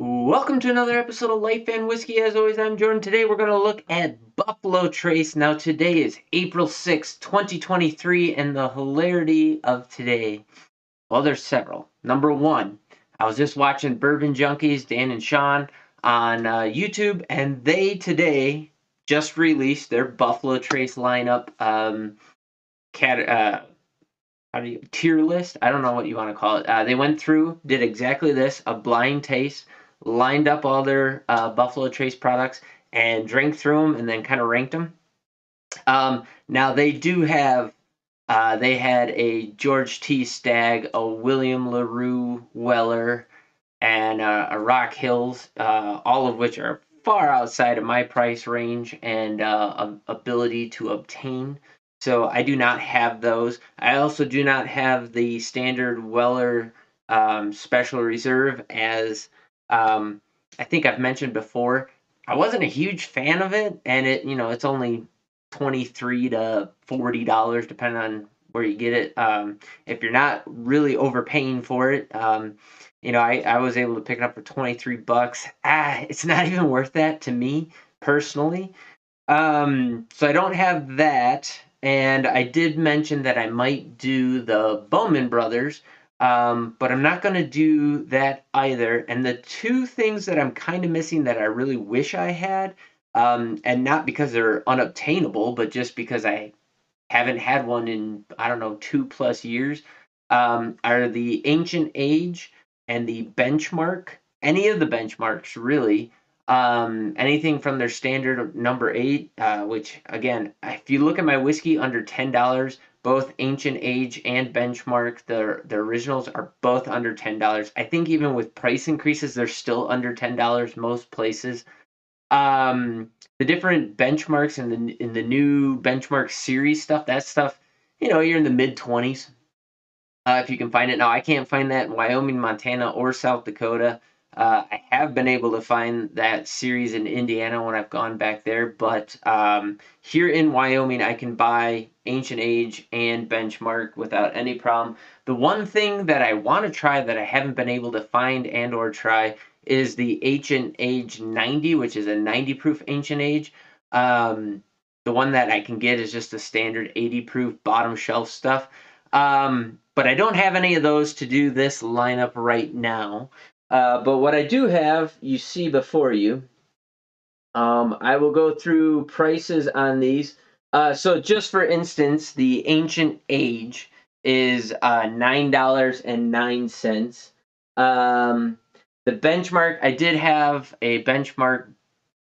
Welcome to another episode of Life and Whiskey. As always, I'm Jordan. Today we're going to look at Buffalo Trace. Now, today is April 6th, 2023, and the hilarity of today, well, there's several. Number one, I was just watching Bourbon Junkies, Dan and Sean, on YouTube, and they today just released their Buffalo Trace lineup tier list. I don't know what you want to call it. They went through, did exactly this, a blind taste, lined up all their Buffalo Trace products and drank through them and then kind of ranked them. Now they do have, they had a George T. Stagg, a William LaRue Weller, and a Rock Hills, all of which are far outside of my price range and ability to obtain. So I do not have those. I also do not have the standard Weller Special Reserve, as I think I've mentioned before. I wasn't a huge fan of it, and it's only $23 to $40 depending on where you get it. If you're not really overpaying for it, I was able to pick it up for $23. It's not even worth that to me personally. So I don't have that, and I did mention that I might do the Bowman Brothers, but I'm not going to do that either. And the two things that I'm kind of missing that I really wish I had, and not because they're unobtainable, but just because I haven't had one in, I don't know, 2+ years, are the Ancient Age and the Benchmark. Any of the benchmarks, really. Anything from their standard number 8, which, again, if you look at my whiskey under $10, both Ancient Age and Benchmark, the originals, are both under $10. I think even with price increases, they're still under $10 most places. The different benchmarks in the new benchmark series stuff, that stuff, you're in the mid 20s. If you can find it. Now, I can't find that in Wyoming, Montana, or South Dakota. I have been able to find that series in Indiana when I've gone back there, but here in Wyoming, I can buy Ancient Age and Benchmark without any problem. The one thing that I want to try that I haven't been able to find and or try is the Ancient Age 90, which is a 90 proof Ancient Age. The one that I can get is just the standard 80 proof bottom shelf stuff. But I don't have any of those to do this lineup right now. But what I do have, you see before you. I will go through prices on these. So just for instance, the Ancient Age is $9.09. The Benchmark, I did have a Benchmark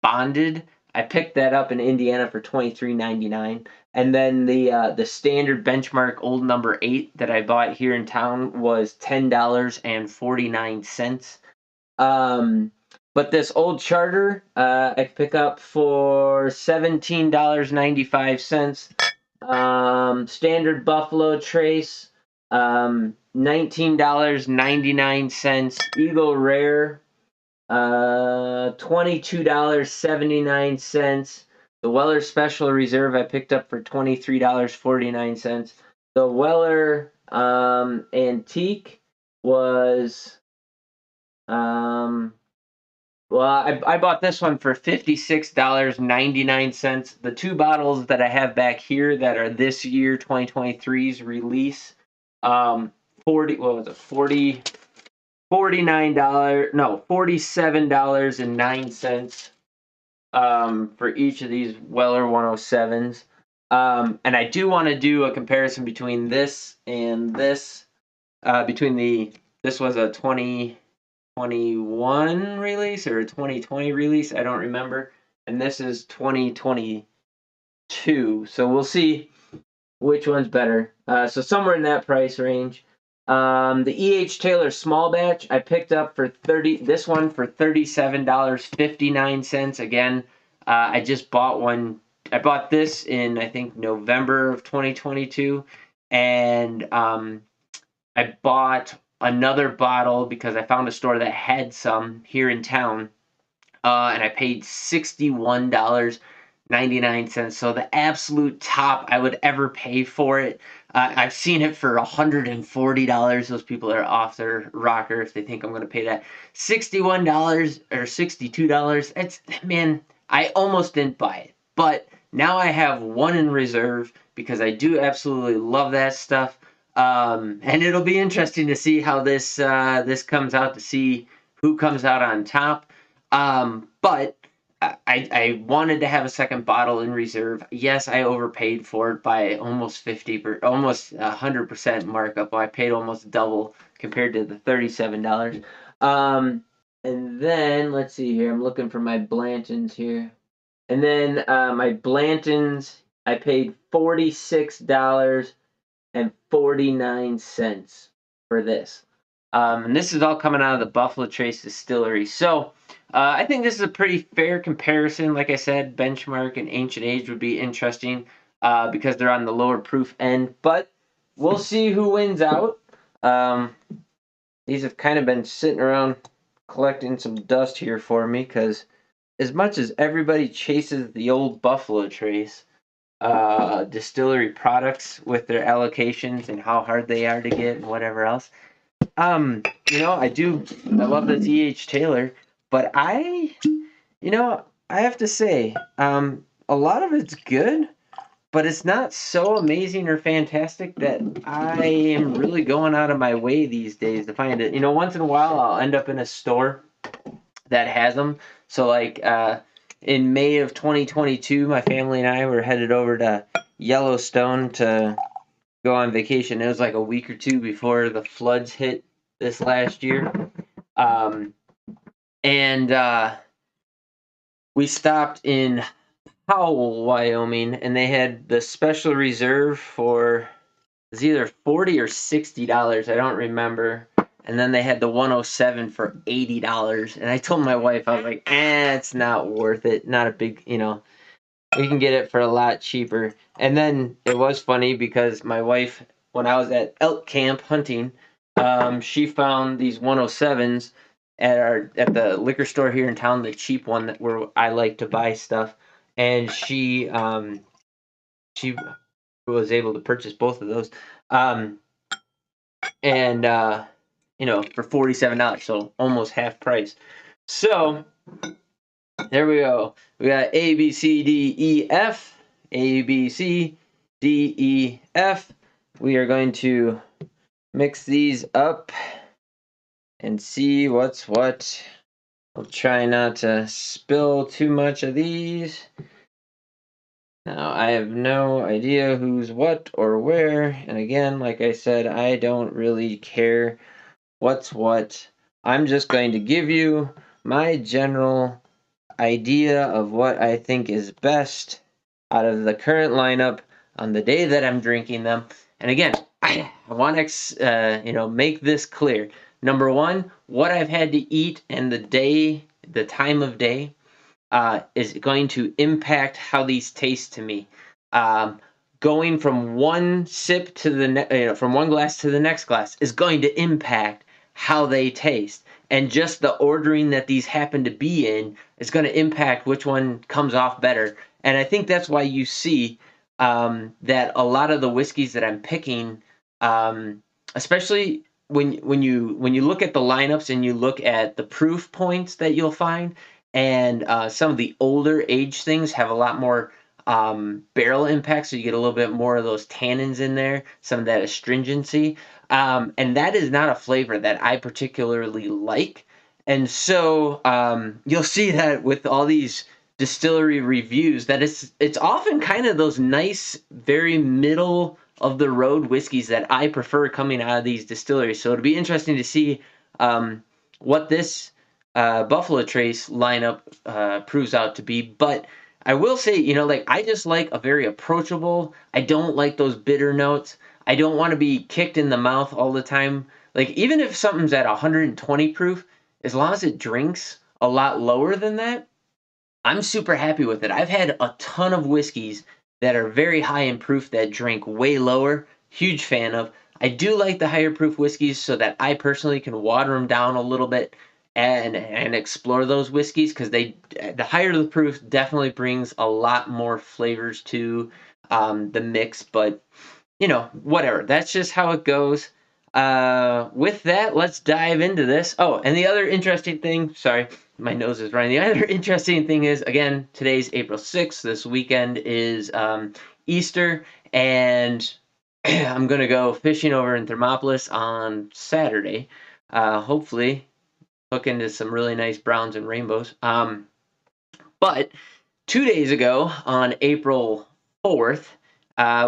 bonded. I picked that up in Indiana for $23.99. And then the standard Benchmark old number 8 that I bought here in town was $10.49. But this old charter I could pick up for $17.95. Standard Buffalo Trace, $19.99. Eagle Rare, $22.79. The Weller Special Reserve I picked up for $23.49. The Weller Antique was I bought this one for $56.99. The two bottles that I have back here that are this year 2023's release, 47.09 for each of these Weller 107s. And I do want to do a comparison between this and this. This was a 2021 release or a 2020 release, I don't remember. And this is 2022. So we'll see which one's better. So somewhere in that price range. The E.H. Taylor Small Batch I picked up for this one for $37.59. Again, I just bought one. I bought this in, I think, November of 2022, and I bought another bottle because I found a store that had some here in town, and I paid $61.99. So the absolute top I would ever pay for it. I've seen it for $140. Those people are off their rocker if they think I'm going to pay that. $61 or $62. It's, man, I almost didn't buy it. But now I have one in reserve because I do absolutely love that stuff. And it'll be interesting to see how this comes out, to see who comes out on top. But I wanted to have a second bottle in reserve. Yes, I overpaid for it by almost 100% markup. I paid almost double compared to the $37. And then let's see here. I'm looking for my Blantons here. And then my Blantons, I paid $46.49 for this. And this is all coming out of the Buffalo Trace Distillery. So I think this is a pretty fair comparison. Like I said, Benchmark and Ancient Age would be interesting because they're on the lower proof end. But we'll see who wins out. These have kind of been sitting around collecting some dust here for me because as much as everybody chases the old Buffalo Trace distillery products with their allocations and how hard they are to get and whatever else, I love the E.H. Taylor, but I have to say, a lot of it's good, but it's not so amazing or fantastic that I am really going out of my way these days to find it. Once in a while I'll end up in a store that has them. So like in May of 2022, my family and I were headed over to Yellowstone to go on vacation. It was like a week or two before the floods hit this last year. And we stopped in Howell, Wyoming, and they had the special reserve for, it was either $40 or $60. I don't remember. And then they had the 107 for $80. And I told my wife, I was like, it's not worth it. Not a big, we can get it for a lot cheaper. And then it was funny because my wife, when I was at elk camp hunting, she found these 107s at the liquor store here in town, the cheap one where I like to buy stuff. And she was able to purchase both of those. For $47, so almost half price. So there we go. We got A, B, C, D, E, F. A, B, C, D, E, F. We are going to mix these up and see what's what. I'll try not to spill too much of these. Now, I have no idea who's what or where. And again, like I said, I don't really care what's what. I'm just going to give you my general idea of what I think is best out of the current lineup on the day that I'm drinking them. And again, I want to make this clear. Number one, what I've had to eat and the time of day is going to impact how these taste to me. Going from one sip to from one glass to the next glass is going to impact how they taste. And just the ordering that these happen to be in is going to impact which one comes off better. And I think that's why you see that a lot of the whiskeys that I'm picking, especially when you look at the lineups and you look at the proof points that you'll find, and some of the older age things have a lot more barrel impact, so you get a little bit more of those tannins in there, some of that astringency. And that is not a flavor that I particularly like. And so you'll see that with all these distillery reviews that it's often kind of those nice, very middle of the road whiskeys that I prefer coming out of these distilleries. So it'll be interesting to see what this Buffalo Trace lineup proves out to be. But I will say, I just like a very approachable. I don't like those bitter notes. I don't want to be kicked in the mouth all the time. Like, even if something's at 120 proof, as long as it drinks a lot lower than that, I'm super happy with it. I've had a ton of whiskeys that are very high in proof that drink way lower. Huge fan of. I do like the higher proof whiskeys so that I personally can water them down a little bit and explore those whiskeys, because the higher the proof definitely brings a lot more flavors to the mix. But you know, whatever. That's just how it goes. With that, let's dive into this. Oh, and the other interesting thing, sorry, my nose is running. The other interesting thing is, again, today's April 6th. This weekend is Easter, and I'm going to go fishing over in Thermopolis on Saturday. Hopefully, hook into some really nice browns and rainbows. But 2 days ago, on April 4th,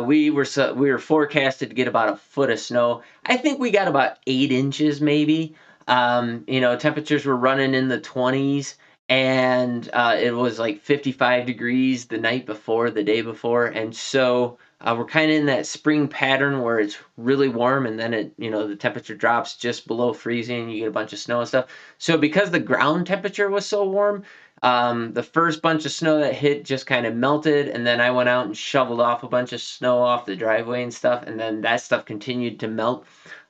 we were forecasted to get about a foot of snow. I think we got about 8 inches, maybe. You know, temperatures were running in the 20s, and it was like 55 degrees the night before, the day before, and so we're kind of in that spring pattern where it's really warm, and then the temperature drops just below freezing. You get a bunch of snow and stuff. So because the ground temperature was so warm, the first bunch of snow that hit just kind of melted, and then I went out and shoveled off a bunch of snow off the driveway and stuff, and then that stuff continued to melt.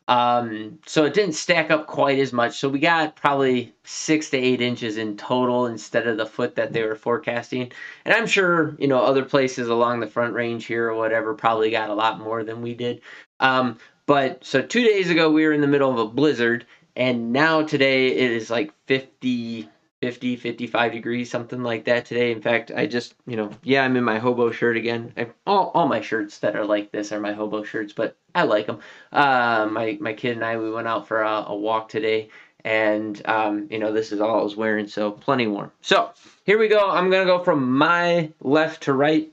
So it didn't stack up quite as much. So we got probably 6 to 8 inches in total instead of the foot that they were forecasting. And I'm sure, other places along the Front Range here or whatever probably got a lot more than we did. But so 2 days ago, we were in the middle of a blizzard, and now today it is like 55 degrees, something like that today. In fact, I just, I'm in my hobo shirt again. All my shirts that are like this are my hobo shirts, but I like them. My kid and I, we went out for a walk today, and, this is all I was wearing, so plenty warm. So here we go. I'm going to go from my left to right.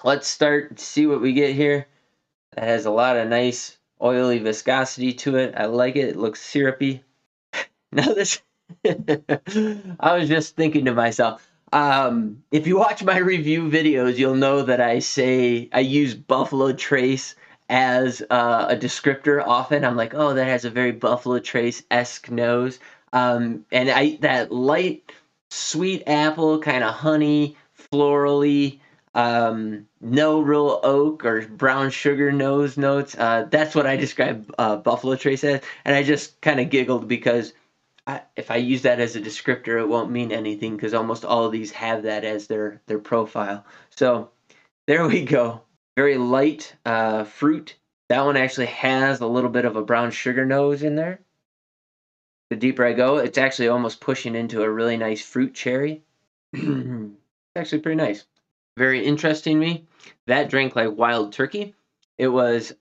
Let's start, see what we get here. That has a lot of nice oily viscosity to it. I like it. It looks syrupy. Now this, I was just thinking to myself, if you watch my review videos, you'll know that I use Buffalo Trace as a descriptor often. I'm like, oh, that has a very Buffalo Trace-esque nose. And that light, sweet apple, kind of honey, florally, no real oak or brown sugar nose notes. That's what I describe Buffalo Trace as. And I just kind of giggled because if I use that as a descriptor, it won't mean anything because almost all of these have that as their profile. So there we go. Very light fruit. That one actually has a little bit of a brown sugar nose in there. The deeper I go, it's actually almost pushing into a really nice fruit cherry. It's actually pretty nice. Very interesting to me. That drank like wild turkey. It was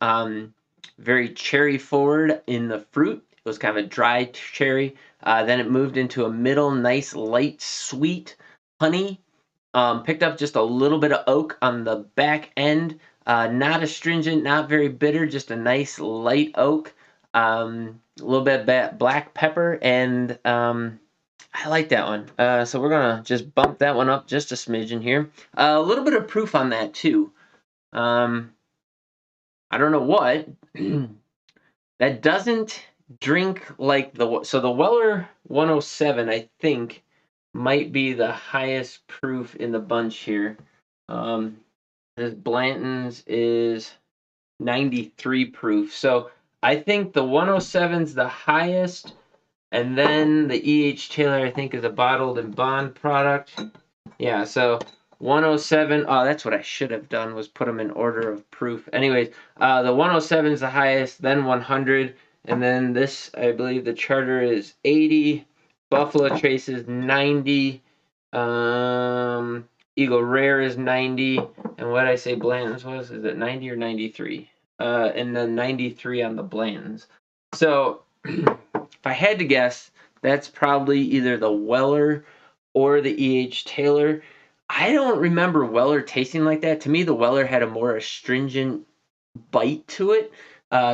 very cherry forward in the fruit. It was kind of a dry cherry. Then it moved into a middle, nice, light, sweet honey. Picked up just a little bit of oak on the back end. Not astringent, not very bitter, just a nice light oak. A little bit of black pepper, and I like that one. So we're gonna just bump that one up just a smidgen here. A little bit of proof on that too. I don't know what. That doesn't drink like the Weller 107, I think, might be the highest proof in the bunch here. This Blanton's is 93 proof. So I think the 107's the highest, and then the E.H. Taylor, I think, is a bottled and bond product. Yeah, so 107. Oh, that's what I should have done, was put them in order of proof. Anyways, the 107 is the highest, then 100, and then this, I believe the Charter is 80, Buffalo Trace is 90, Eagle Rare is 90, and what did I say Blanton's was? Is it 90 or 93? And then 93 on the Blanton's. So if I had to guess, that's probably either the Weller or the E.H. Taylor. I don't remember Weller tasting like that. To me, the Weller had a more astringent bite to it.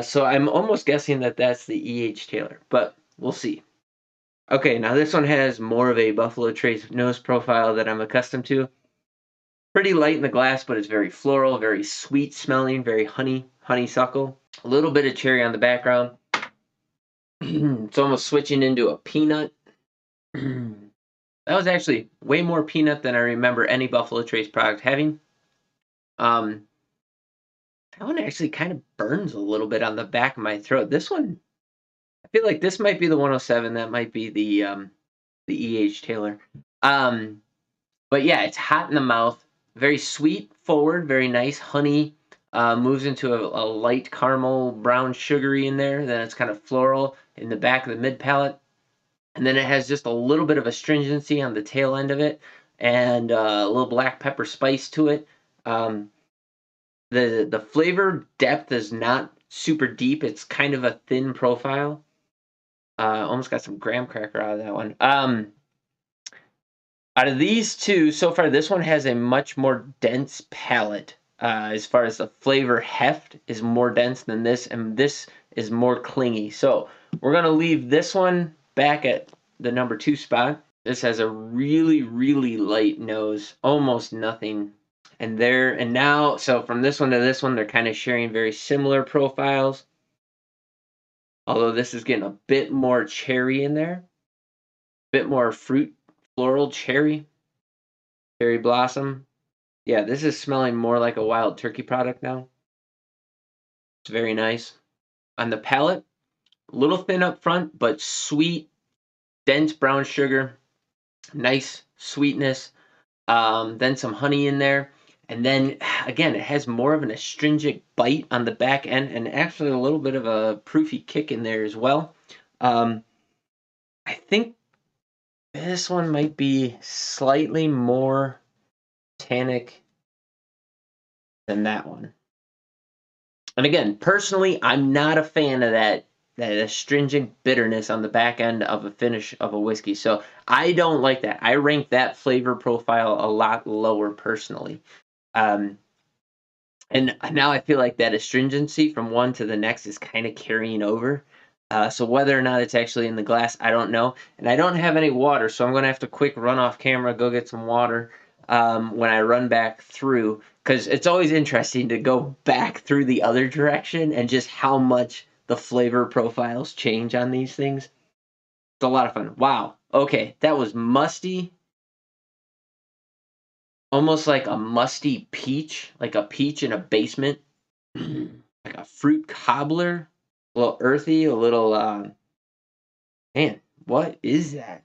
So I'm almost guessing that that's the E.H. Taylor, but we'll see. Okay, now this one has more of a Buffalo Trace nose profile that I'm accustomed to. Pretty light in the glass, but it's very floral, very sweet smelling, very honeysuckle. A little bit of cherry on the background. It's almost switching into a peanut. That was actually way more peanut than I remember any Buffalo Trace product having. That one actually kind of burns a little bit on the back of my throat. This one, I feel like this might be the 107. That might be the E.H. Taylor. But yeah, it's hot in the mouth. Very sweet, forward, very nice honey, moves into a light caramel brown sugary in there. Then it's kind of floral in the back of the mid palate. And then it has just a little bit of astringency on the tail end of it, and a little black pepper spice to it. Um, the flavor depth is not super deep. It's kind of a thin profile. Almost got some graham cracker out of that one. Out of these two, so far, this one has a much more dense palate. As far as the flavor heft is more dense than this, and this is more clingy. So we're gonna leave this one back at the number 2 spot. This has a really, really light nose, almost nothing. And now, so from this one to this one, they're kind of sharing very similar profiles. Although this is getting a bit more cherry in there, a bit more fruit, floral cherry blossom. Yeah, this is smelling more like a wild turkey product now. It's very nice. On the palate, a little thin up front, but sweet, dense brown sugar, nice sweetness. Then some honey in there. And then again, it has more of an astringent bite on the back end, and actually a little bit of a proofy kick in there as well. I think this one might be slightly more tannic than that one. And again, personally, I'm not a fan of that astringent bitterness on the back end of a finish of a whiskey. So I don't like that. I rank that flavor profile a lot lower personally. And now I feel like that astringency from one to the next is kind of carrying over. So whether or not it's actually in the glass, I don't know. And I don't have any water, so I'm going to have to quick run off camera, go get some water when I run back through. Because it's always interesting to go back through the other direction and just how much the flavor profiles change on these things. It's a lot of fun. Wow. Okay, that was musty. Almost like a musty peach, like a peach in a basement. Like a fruit cobbler. A little earthy, a little, man, what is that?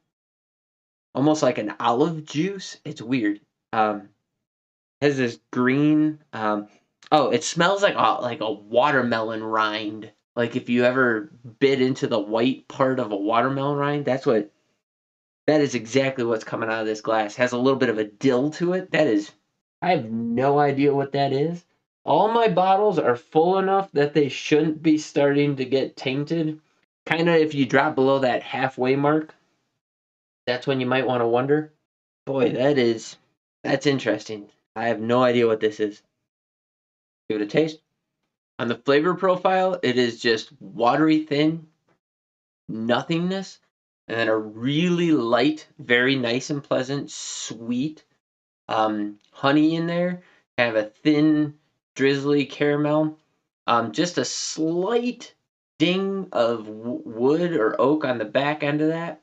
Almost like an olive juice. It's weird. Has this green, oh, it smells like a watermelon rind. Like if you ever bit into the white part of a watermelon rind, that is exactly what's coming out of this glass. Has a little bit of a dill to it. I have no idea what that is. All my bottles are full enough that they shouldn't be starting to get tainted. Kind of if you drop below that halfway mark, that's when you might want to wonder. Boy, that's interesting. I have no idea what this is. Give it a taste. On the flavor profile, it is just watery thin, nothingness, and then a really light, very nice and pleasant, sweet honey in there. Kind of a thin, drizzly caramel. Just a slight ding of wood or oak on the back end of that,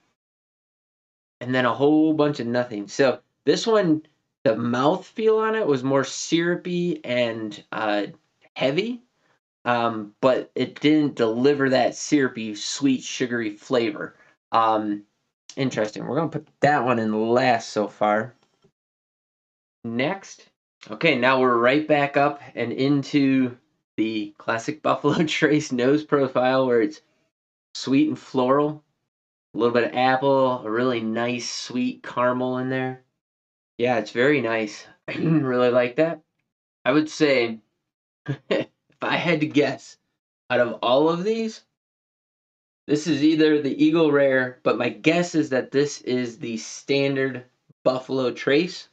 and then a whole bunch of nothing. So this one, the mouth feel on it was more syrupy and heavy, but it didn't deliver that syrupy, sweet, sugary flavor. Interesting. We're gonna put that one in last so far. Next, okay, now we're right back up and into the classic Buffalo Trace nose profile, where it's sweet and floral, a little bit of apple, a really nice sweet caramel in there. Yeah, it's very nice. Really like that. I would say, if I had to guess, out of all of these, this is either the Eagle Rare, but my guess is that this is the standard Buffalo Trace.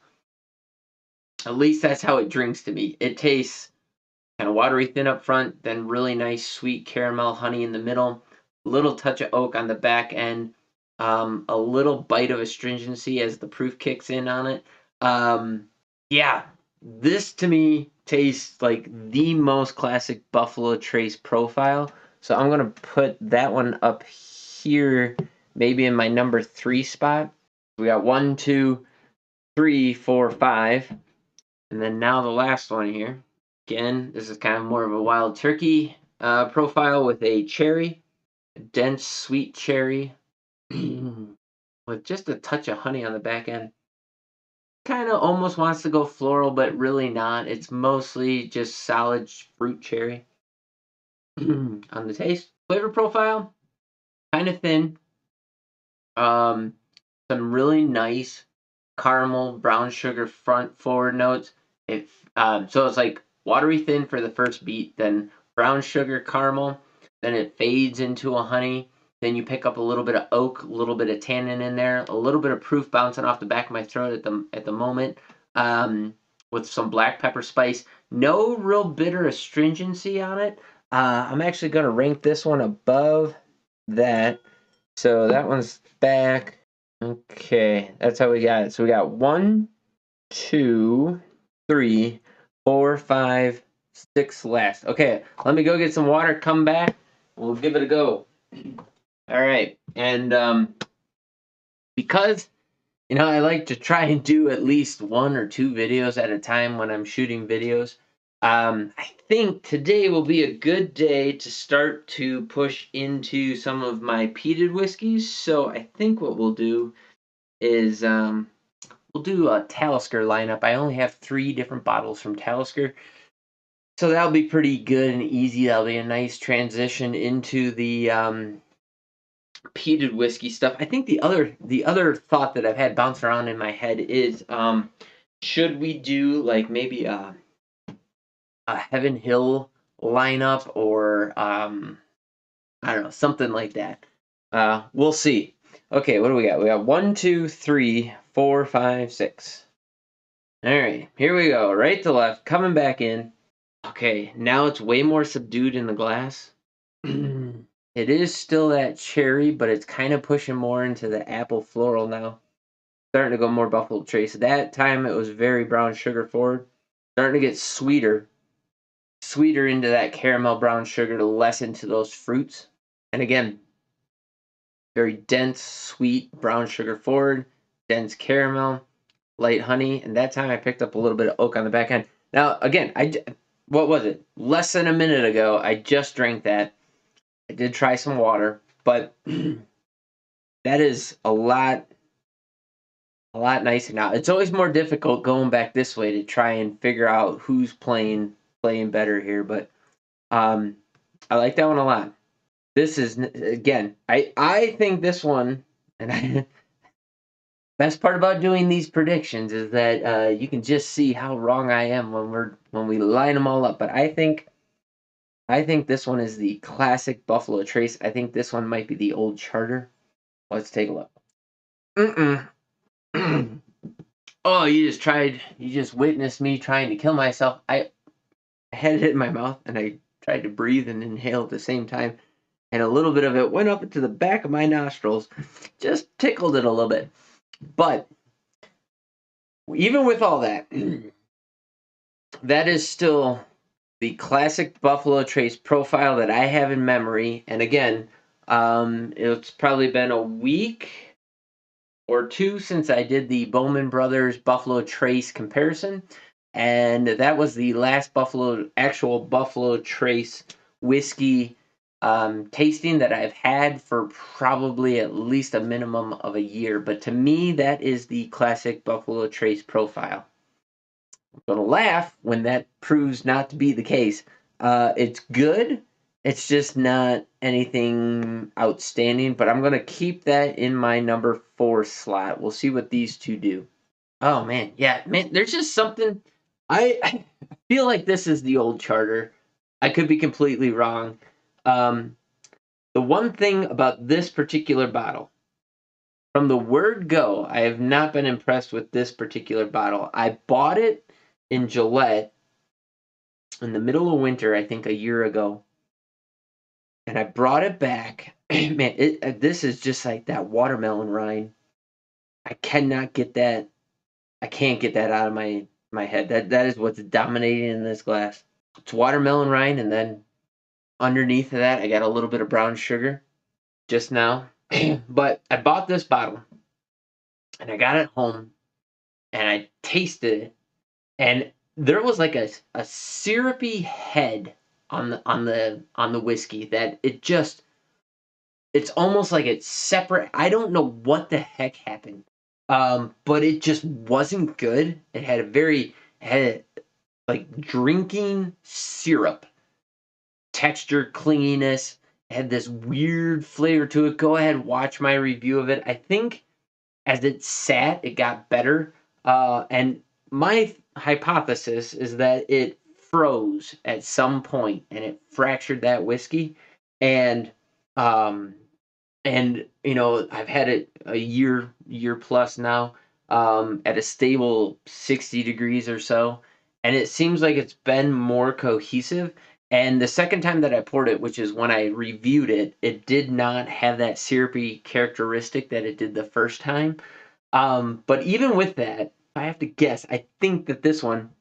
At least that's how it drinks to me. It tastes kind of watery thin up front, then really nice sweet caramel honey in the middle, a little touch of oak on the back end, a little bite of astringency as the proof kicks in on it. Yeah, this to me tastes like the most classic Buffalo Trace profile. So I'm gonna put that one up here, maybe in my number 3 spot. We got 1, 2, 3, 4, 5, and then now the last one here. Again, this is kind of more of a wild turkey profile with a cherry, a dense sweet cherry, with just a touch of honey on the back end. kind of almost wants to go floral, but really not. It's mostly just solid fruit cherry. On the taste, flavor profile, kind of thin. Um, some really nice caramel, brown sugar front forward notes. It so it's like watery thin for the first beat, then brown sugar caramel, then it fades into a honey. Then you pick up a little bit of oak, a little bit of tannin in there, a little bit of proof bouncing off the back of my throat at the moment, with some black pepper spice. No real bitter astringency on it. I'm actually gonna rank this one above that. So that one's back. Okay, that's how we got it. So we got 1, 2, 3, 4, 5, 6 last. Okay, let me go get some water, come back, we'll give it a go. All right, and because I like to try and do at least 1 or 2 videos at a time when I'm shooting videos. I think today will be a good day to start to push into some of my peated whiskeys. So I think what we'll do is we'll do a Talisker lineup. I only have 3 different bottles from Talisker, so that'll be pretty good and easy. That'll be a nice transition into the peated whiskey stuff. I think the other thought that I've had bounce around in my head is should we do like maybe a Heaven Hill lineup or I don't know, something like that. We'll see. Okay, what do we got? We got 1, 2, 3, 4, 5, 6. All right, here we go. Right to left, coming back in. Okay, now it's way more subdued in the glass. It is still that cherry, but it's kind of pushing more into the apple floral now. Starting to go more Buffalo Trace. That time it was very brown sugar forward. Starting to get sweeter. Sweeter into that caramel brown sugar, less into those fruits. And again, very dense, sweet brown sugar forward, dense caramel, light honey. And that time I picked up a little bit of oak on the back end. Now, again, what was it? Less than a minute ago, I just drank that. I did try some water, but that is a lot nicer now. It's always more difficult going back this way to try and figure out who's playing better here, but I like that one a lot. This is again, I think this one, and best part about doing these predictions is that you can just see how wrong I am when we line them all up. But I think this one is the classic Buffalo Trace. I think this one might be the old Charter. Let's take a look. Oh, you just witnessed me trying to kill myself. I had it in my mouth and I tried to breathe and inhale at the same time. And a little bit of it went up into the back of my nostrils, just tickled it a little bit. But even with all that, that is still the classic Buffalo Trace profile that I have in memory. And again, it's probably been a week or 2 since I did the Bowman Brothers Buffalo Trace comparison. And that was the last actual Buffalo Trace whiskey tasting that I've had for probably at least a minimum of a year. But to me, that is the classic Buffalo Trace profile. I'm going to laugh when that proves not to be the case. It's good. It's just not anything outstanding, but I'm going to keep that in my number 4 slot. We'll see what these two do. Oh, man. Yeah, man, there's just something. I feel like this is the old Charter. I could be completely wrong. The one thing about this particular bottle, from the word go, I have not been impressed with this particular bottle. I bought it in Gillette in the middle of winter, I think a year ago, and I brought it back. Man, this is just like that watermelon rind. I cannot get that. I can't get that out of my head. That is what's dominating in this glass. It's watermelon rind, and then underneath of that, I got a little bit of brown sugar just now. But I bought this bottle, and I got it home, and I tasted it, and there was like a syrupy head on the whiskey that it's almost like it's separate. I don't know what the heck happened. But it just wasn't good. It had like drinking syrup texture, clinginess, had this weird flavor to it. Go ahead, watch my review of it. I think as it sat, it got better. And my hypothesis is that it froze at some point and it fractured that whiskey. And um, I've had it a year plus now, at a stable 60 degrees or so, and it seems like it's been more cohesive. And the second time that I poured it, which is when I reviewed it, it did not have that syrupy characteristic that it did the first time. But even with that, if I have to guess, I think that this one,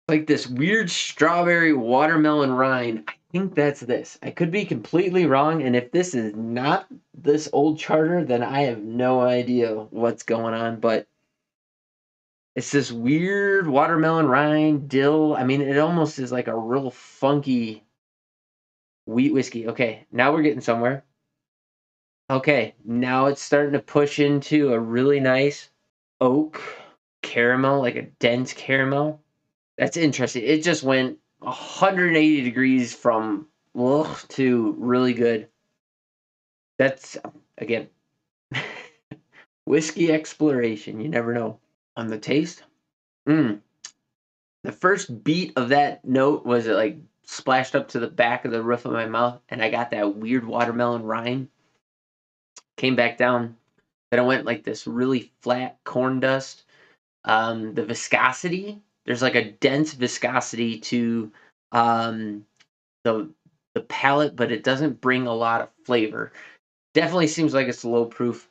like this weird strawberry watermelon rind. I think that's this. I could be completely wrong, and if this is not this old charter, then I have no idea what's going on. But it's this weird watermelon rind, dill. I mean, it almost is like a real funky wheat whiskey. Okay, now we're getting somewhere. Okay, now it's starting to push into a really nice oak caramel, like a dense caramel. That's interesting. It just went 180 degrees from ugh to really good. That's again whiskey exploration. You never know. On the taste, mm, the first beat of that note was it like splashed up to the back of the roof of my mouth, and I got that weird watermelon rind. Came back down. Then I went like this really flat corn dust. The viscosity, there's like a dense viscosity to um, the the palate, but it doesn't bring a lot of flavor. Definitely seems like it's low proof.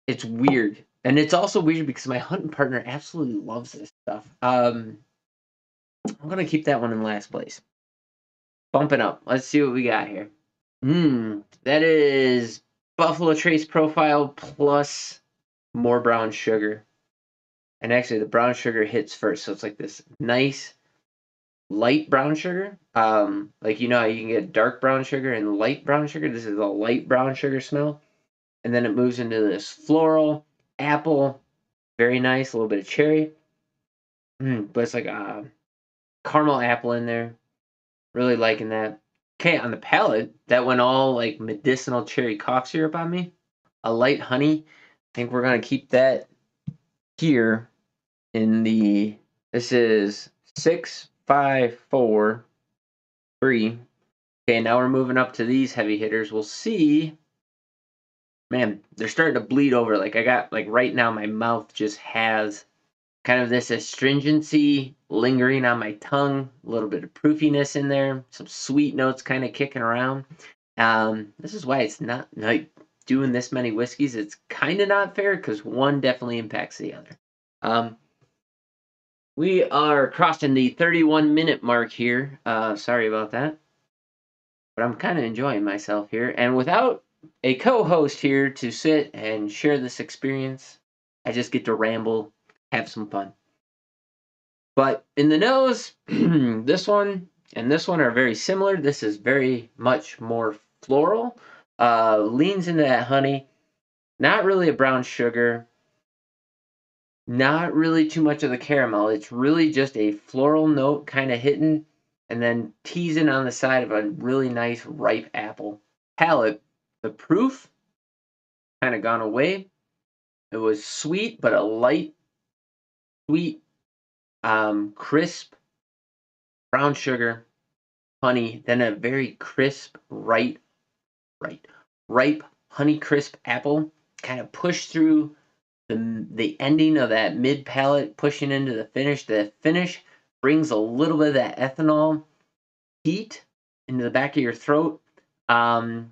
It's weird. And it's also weird because my hunting partner absolutely loves this stuff. I'm gonna keep that one in last place. Bumping up. Let's see what we got here. That is Buffalo Trace Profile plus more brown sugar. And actually the brown sugar hits first. So it's like this nice light brown sugar. Like how you can get dark brown sugar and light brown sugar. This is a light brown sugar smell. And then it moves into this floral, apple, very nice, a little bit of cherry. But it's like a caramel apple in there. Really liking that. Okay, on the palate, that went all like medicinal cherry cough syrup on me. A light honey. I think we're gonna keep that here in the. This is 6, 5, 4, 3. Okay, now we're moving up to these heavy hitters. We'll see. Man, they're starting to bleed over. Like I got like right now, my mouth just has kind of this astringency lingering on my tongue, a little bit of proofiness in there, some sweet notes kind of kicking around. This is why it's not like doing this many whiskeys. It's kind of not fair because one definitely impacts the other. We are crossing the 31-minute mark here. Sorry about that, but I'm kind of enjoying myself here. And without a co-host here to sit and share this experience, I just get to ramble, have some fun. But in the nose, this one and this one are very similar. This is very much more floral. Leans into that honey. Not really a brown sugar. Not really too much of the caramel. It's really just a floral note kind of hitting and then teasing on the side of a really nice ripe apple. Palate, the proof kind of gone away. It was sweet, but a light, sweet, crisp brown sugar, honey, then a very crisp, right, ripe, honey crisp apple. Kind of push through the ending of that mid palate, pushing into the finish. The finish brings a little bit of that ethanol heat into the back of your throat. But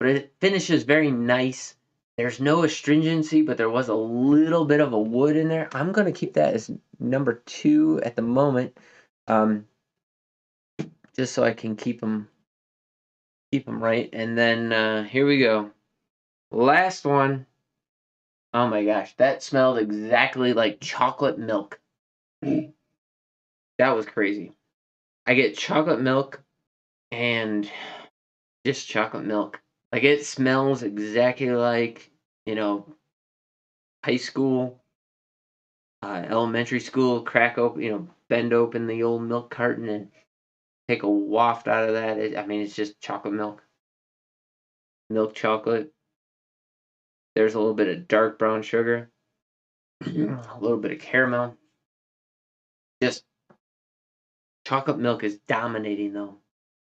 it finishes very nice. There's no astringency, but there was a little bit of a wood in there. I'm going to keep that as number 2 at the moment, just so I can keep them right. And then here we go. Last one. Oh my gosh, that smelled exactly like chocolate milk. That was crazy. I get chocolate milk and just chocolate milk. Like it smells exactly like, high school, elementary school, crack open, bend open the old milk carton and take a waft out of that. I mean, it's just chocolate milk chocolate. There's a little bit of dark brown sugar, a little bit of caramel. Just chocolate milk is dominating though.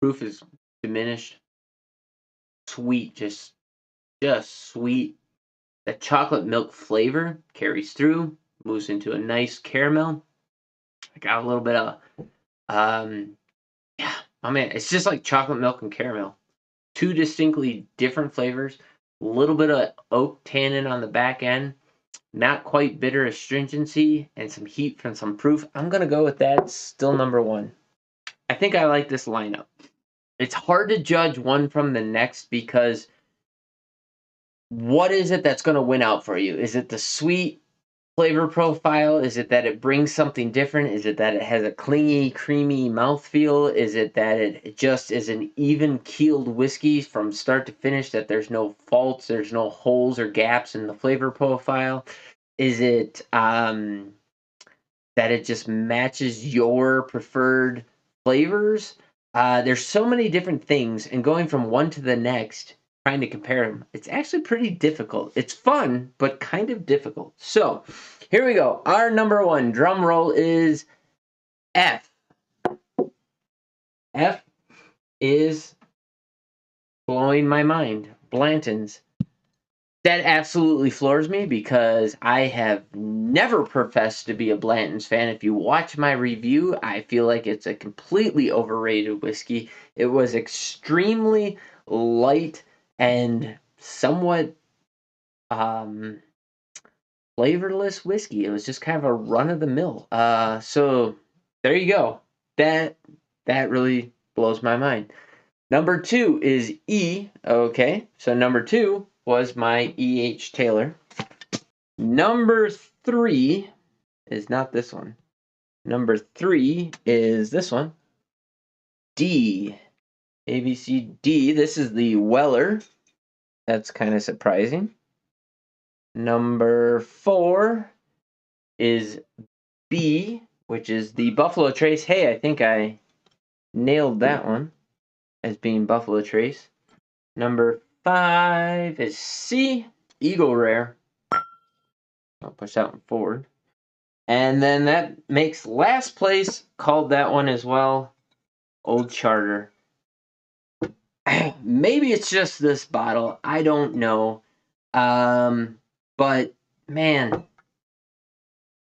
Proof is diminished. Sweet, just sweet. The chocolate milk flavor carries through, moves into a nice caramel. I got a little bit of yeah. I mean, it's just like chocolate milk and caramel. Two distinctly different flavors. A little bit of oak tannin on the back end. Not quite bitter astringency and some heat from some proof. I'm gonna go with that. Still number one. I think I like this lineup. It's hard to judge one from the next because what is it that's going to win out for you? Is it the sweet flavor profile? Is it that it brings something different? Is it that it has a clingy, creamy mouthfeel? Is it that it just is an even keeled whiskey from start to finish, that there's no faults, there's no holes or gaps in the flavor profile? Is it that it just matches your preferred flavors? There's so many different things, and going from one to the next, trying to compare them, it's actually pretty difficult. It's fun, but kind of difficult. So here we go. Our number one drum roll is F. F is blowing my mind. Blanton's. That absolutely floors me because I have never professed to be a Blanton's fan. If you watch my review, I feel like it's a completely overrated whiskey. It was extremely light and somewhat flavorless whiskey. It was just kind of a run of the mill. So there you go. That really blows my mind. Number two is E. Okay, so number two was my E.H. Taylor. Number three is not this one. Number three is this one. D. ABCD. This is the Weller. That's kind of surprising. Number four is B, which is the Buffalo Trace. Hey, I think I nailed that one as being Buffalo Trace. Number five is C, Eagle Rare. I'll push that one forward. And then that makes last place, called that one as well, Old Charter. Maybe it's just this bottle. I don't know. But man,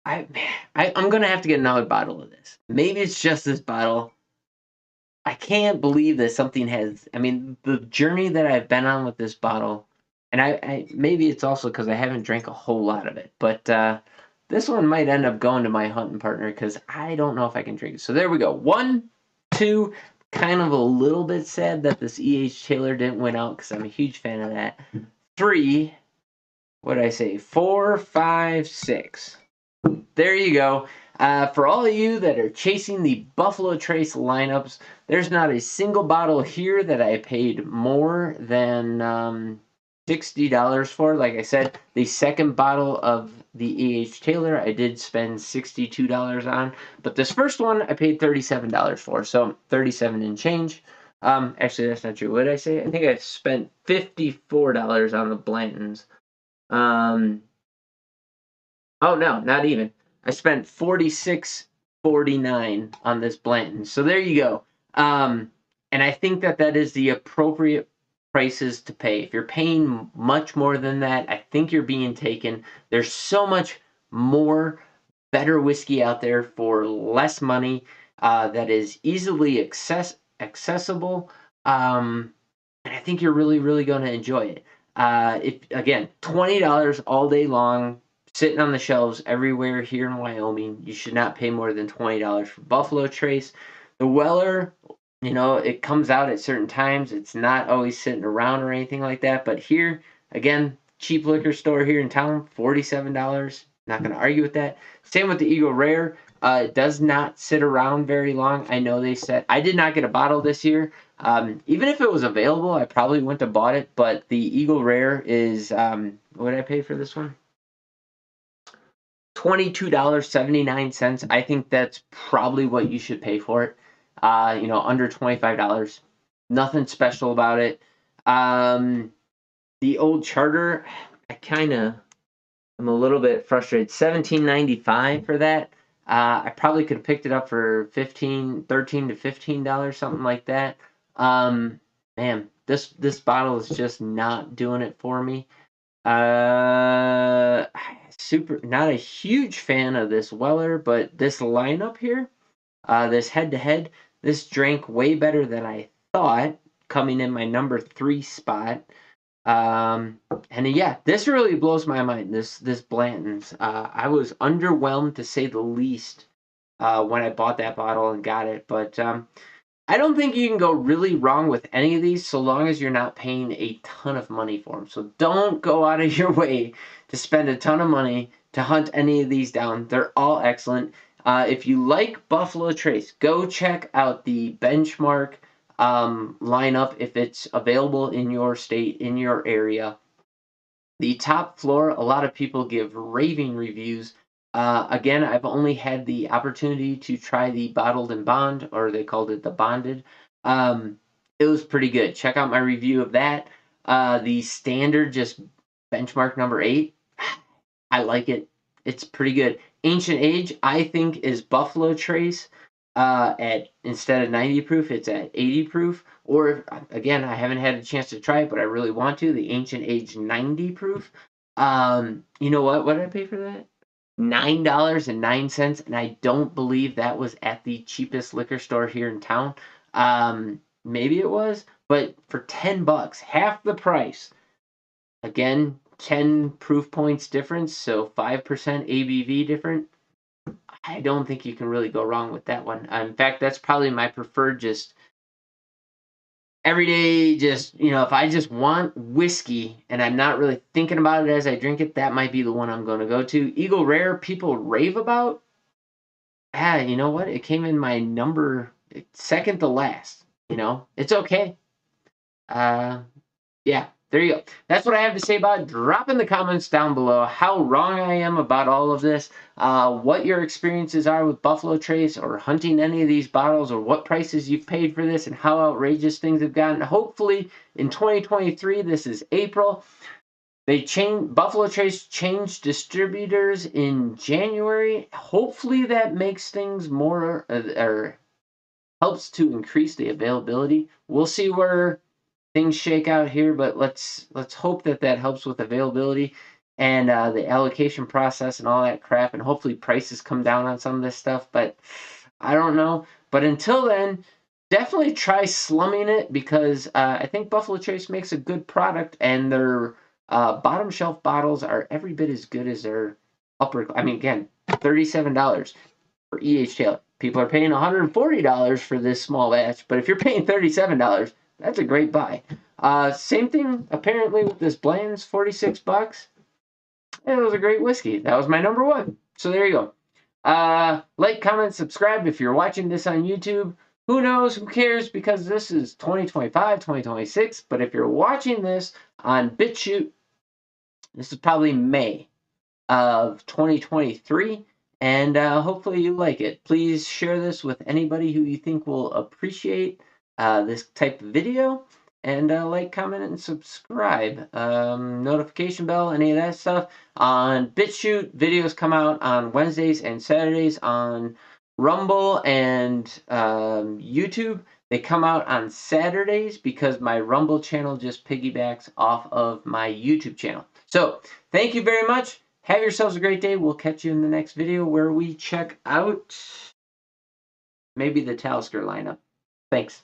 I'm gonna have to get another bottle of this. Maybe it's just this bottle. I can't believe that something has. I mean, the journey that I've been on with this bottle, and I maybe it's also because I haven't drank a whole lot of it, but this one might end up going to my hunting partner because I don't know if I can drink it. So there we go. 1, 2. Kind of a little bit sad that this E.H. Taylor didn't win out because I'm a huge fan of that. 3. What did I say? 4, 5, 6. There you go. For all of you that are chasing the Buffalo Trace lineups, there's not a single bottle here that I paid more than $60 for. Like I said, the second bottle of the E.H. Taylor I did spend $62 on, but this first one I paid $37 for, so 37 and change. Actually, that's not true. What did I say? I think I spent $54 on the Blantons. Oh no, not even. I spent $46.49 on this Blanton. So there you go. And I think that is the appropriate prices to pay. If you're paying much more than that, I think you're being taken. There's so much more better whiskey out there for less money that is easily accessible. And I think you're really, really going to enjoy it. If again, $20 all day long, sitting on the shelves everywhere here in Wyoming. You should not pay more than $20 for Buffalo Trace. The Weller, it comes out at certain times. It's not always sitting around or anything like that. But here, again, cheap liquor store here in town, $47. Not going to argue with that. Same with the Eagle Rare. It does not sit around very long. I know they said I did not get a bottle this year. Even if it was available, I probably wouldn't have bought it. But the Eagle Rare is what did I pay for this one? $22.79. I think that's probably what you should pay for it. You know, under $25. Nothing special about it. The old charter, I'm a little bit frustrated. $17.95 for that. I probably could have picked it up for $13 to $15, something like that. Man, this bottle is just not doing it for me. Super, not a huge fan of this Weller, but this lineup here, this head to head, this drank way better than I thought, coming in my number 3 spot. And yeah, this really blows my mind. This Blanton's. I was underwhelmed to say the least when I bought that bottle and got it, but I don't think you can go really wrong with any of these so long as you're not paying a ton of money for them. So don't go out of your way to spend a ton of money to hunt any of these down. They're all excellent. If you like Buffalo Trace, go check out the Benchmark lineup if it's available in your state, in your area. The top floor, a lot of people give raving reviews. Again, I've only had the opportunity to try the bottled and bond, or they called it the bonded. It was pretty good. Check out my review of that. The standard, just Benchmark number 8. I like it. It's pretty good. Ancient Age, I think, is Buffalo Trace. At instead of 90 proof, it's at 80 proof. Or again, I haven't had a chance to try it, but I really want to. The Ancient Age 90 proof. You know what? What did I pay for that? $9.09, and I don't believe that was at the cheapest liquor store here in town. Maybe it was, but for $10, half the price. Again, 10 proof points difference, so 5% ABV different. I don't think you can really go wrong with that one. In fact, that's probably my preferred, just everyday, just, you know, if I just want whiskey and I'm not really thinking about it as I drink it, that might be the one I'm going to go to. Eagle Rare, people rave about. You know what? It came in my number second to last. You know, it's okay. Yeah, there you go. That's what I have to say about it. Drop in the comments down below how wrong I am about all of this, what your experiences are with Buffalo Trace or hunting any of these bottles, or what prices you've paid for this and how outrageous things have gotten. Hopefully in 2023, this is April, Buffalo Trace changed distributors in January. Hopefully that makes things more, or helps to increase the availability. We'll see where things shake out here, but let's hope that helps with availability and the allocation process and all that crap, and hopefully prices come down on some of this stuff. But I don't know. But until then, definitely try slumming it, because I think Buffalo Trace makes a good product, and their bottom shelf bottles are every bit as good as their upper. I mean, again, $37 for E.H. Taylor. People are paying $140 for this small batch, but if you're paying $37, that's a great buy. Same thing apparently with this Bland's, $46. It was a great whiskey. That was my number 1. So there you go. Like, comment, subscribe if you're watching this on YouTube. Who knows? Who cares? Because this is 2025, 2026. But if you're watching this on BitChute, this is probably May of 2023. And hopefully you like it. Please share this with anybody who you think will appreciate this type of video. And like, comment, and subscribe. Notification bell, any of that stuff. On BitChute, videos come out on Wednesdays and Saturdays. On Rumble and YouTube, they come out on Saturdays, because my Rumble channel just piggybacks off of my YouTube channel. So, thank you very much. Have yourselves a great day. We'll catch you in the next video where we check out maybe the Talisker lineup. Thanks.